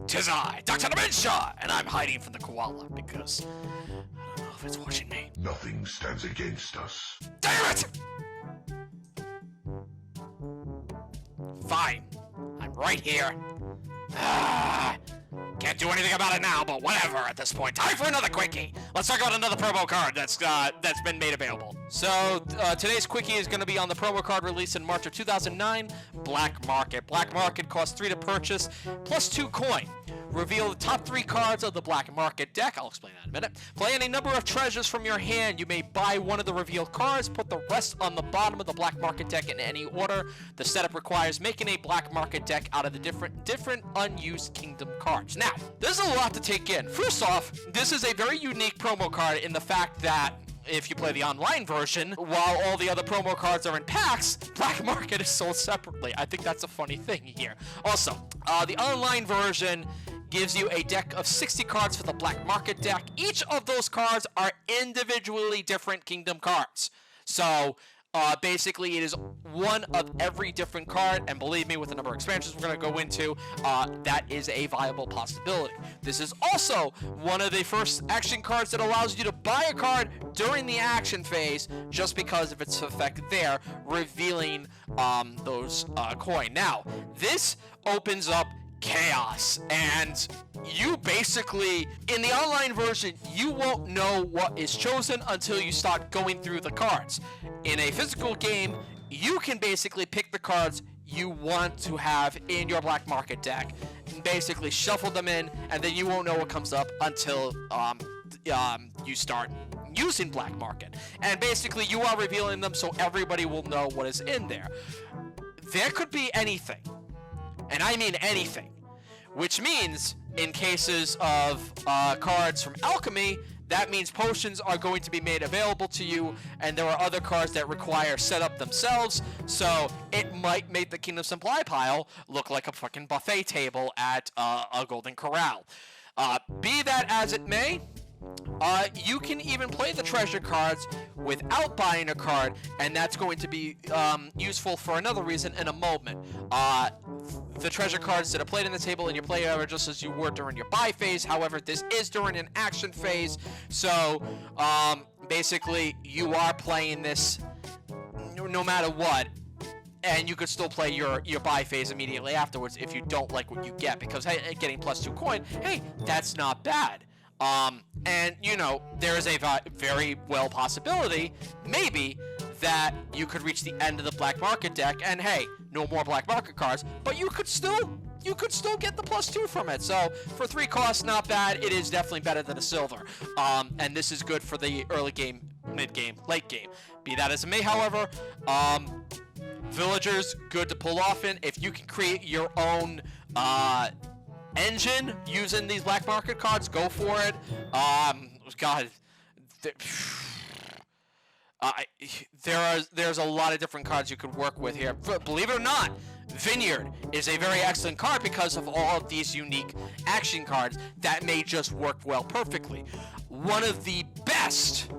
'Tis I, Dr. Dementia, and I'm hiding from the koala because I don't know if it's watching me. Nothing stands against us. Damn it! Fine. I'm right here. Can't do anything about it now, but whatever at this point. Time for another Quickie. Let's talk about another promo card that's been made available. So, today's Quickie is going to be on the promo card released in March of 2009, Black Market. Black Market costs 3 to purchase, plus 2 coin. Reveal the top 3 cards of the Black Market deck. I'll explain that in a minute. Play any number of treasures from your hand. You may buy one of the revealed cards, put the rest on the bottom of the Black Market deck in any order. The setup requires making a Black Market deck out of the different unused Kingdom cards. Now, there's a lot to take in. First off, this is a very unique promo card in the fact that if you play the online version, while all the other promo cards are in packs, Black Market is sold separately. I think that's a funny thing here. Also, the online version gives you a deck of 60 cards for the Black Market deck. Each of those cards are individually different Kingdom cards. So, basically, it is one of every different card, and believe me, with the number of expansions we're going to go into, that is a viable possibility. This is also one of the first action cards that allows you to buy a card during the action phase, just because of its effect there, revealing those coin. Now, this opens up chaos, and you basically, in the online version, you won't know what is chosen until you start going through the cards. In a physical game, you can basically pick the cards you want to have in your Black Market deck and basically shuffle them in, and then you won't know what comes up until you start using Black Market. And basically, you are revealing them so everybody will know what is in there. There could be anything. And I mean anything, which means in cases of cards from Alchemy, that means potions are going to be made available to you, and there are other cards that require setup themselves, so it might make the Kingdom Supply pile look like a fucking buffet table at a Golden Corral. Be that as it may, you can even play the treasure cards without buying a card, and that's going to be useful for another reason in a moment. The treasure cards that are played in the table in your play are just as you were during your buy phase. However, this is during an action phase, so basically you are playing this no matter what, and you could still play your buy phase immediately afterwards if you don't like what you get, because hey, getting plus 2 coin, hey, that's not bad. And, you know, there is a very well possibility, maybe, that you could reach the end of the Black Market deck, and hey, no more Black Market cards, but you could still get the plus 2 from it. So, for 3 costs, not bad. It is definitely better than a silver. And this is good for the early game, mid game, late game. Be that as it may, however, villagers, good to pull off in. If you can create your own, engine using these Black Market cards, go for it. God, there's a lot of different cards you could work with here. Believe it or not, Vineyard is a very excellent card because of all of these unique action cards that may just work well perfectly. One of the best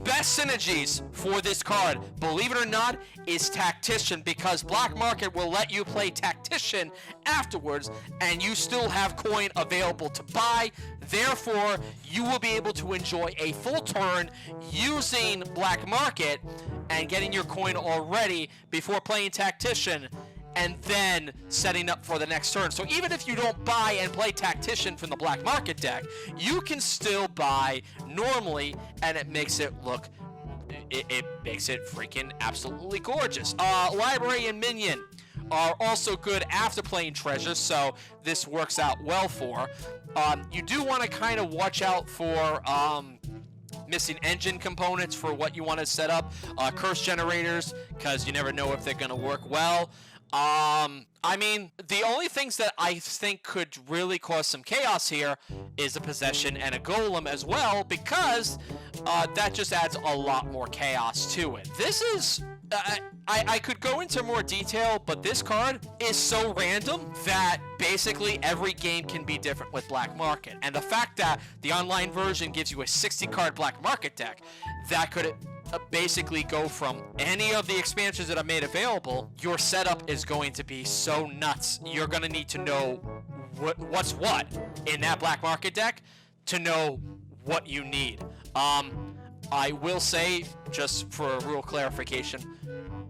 synergies for this card, believe it or not, is Tactician, because Black Market will let you play Tactician afterwards, and you still have coin available to buy. Therefore, you will be able to enjoy a full turn using Black Market and getting your coin already before playing Tactician, and then setting up for the next turn. So even if you don't buy and play Tactician from the Black Market deck, you can still buy normally, and it makes it look, it makes it freaking absolutely gorgeous. Library and Minion are also good after playing Treasure, so this works out well for. You do want to kind of watch out for missing engine components for what you want to set up. Curse generators, because you never know if they're going to work well. I mean, the only things that I think could really cause some chaos here is a possession and a golem as well, because that just adds a lot more chaos to it. This is... I could go into more detail, but this card is so random that basically every game can be different with Black Market. And the fact that the online version gives you a 60-card Black Market deck that could basically go from any of the expansions that are made available, your setup is going to be so nuts. You're going to need to know what's what in that black market deck to know what you need. I will say, just for a rule clarification,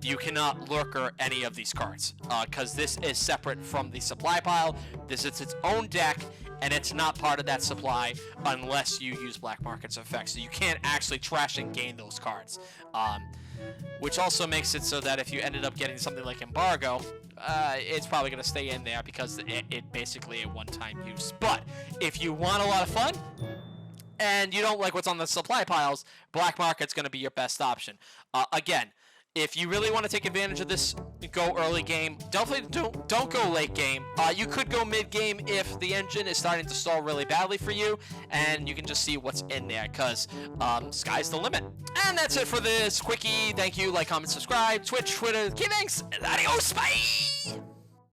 you cannot lurker any of these cards, because this is separate from the supply pile. This is its own deck, and it's not part of that supply unless you use black market's effects. So you can't actually trash and gain those cards, which also makes it so that if you ended up getting something like Embargo, it's probably going to stay in there because it basically a one-time use. But if you want a lot of fun, and you don't like what's on the supply piles, black market's going to be your best option. Again, if you really want to take advantage of this, go early game. Definitely don't go late game. You could go mid game if the engine is starting to stall really badly for you, and you can just see what's in there, because sky's the limit. And that's it for this Quickie. Thank you. Like, comment, subscribe. Twitch, Twitter. Key thanks. Adios. Bye.